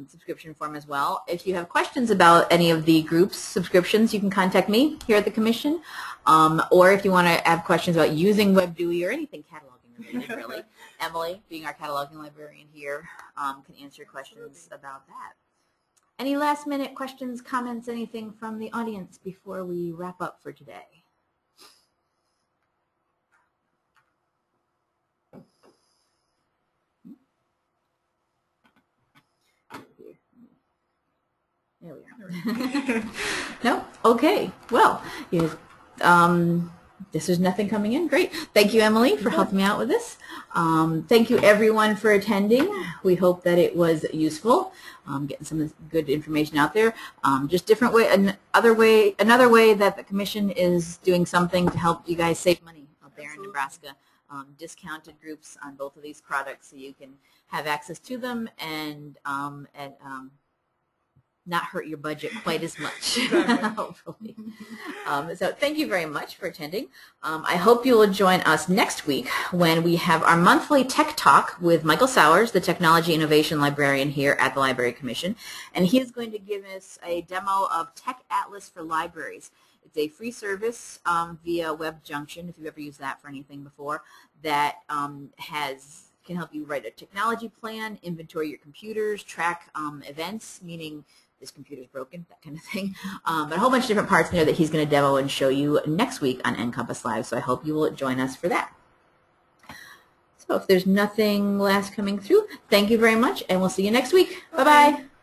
subscription form as well. If you have questions about any of the groups' subscriptions, you can contact me here at the Commission, or if you want to have questions about using WebDewey or anything cataloging related, really, Emily, being our cataloging librarian here, can answer questions about that. Any last minute questions, comments, anything from the audience before we wrap up for today? There we are. No? Okay. Well, this is nothing coming in. Great. Thank you, Emily, for helping me out with this. Thank you, everyone, for attending. We hope that it was useful, getting some good information out there. Just another way that the Commission is doing something to help you guys save money out there in Nebraska. Discounted groups on both of these products, so you can have access to them and not hurt your budget quite as much, hopefully. So thank you very much for attending. I hope you will join us next week when we have our monthly Tech Talk with Michael Sowers, the Technology Innovation Librarian here at the Library Commission, and he is going to give us a demo of Tech Atlas for Libraries. It's a free service via WebJunction, if you've ever used that for anything before, that can help you write a technology plan, inventory your computers, track events, meaning this computer's broken, that kind of thing. But a whole bunch of different parts in there that he's going to demo and show you next week on NCompass Live, so I hope you will join us for that. So if there's nothing last coming through, thank you very much, and we'll see you next week. Bye-bye.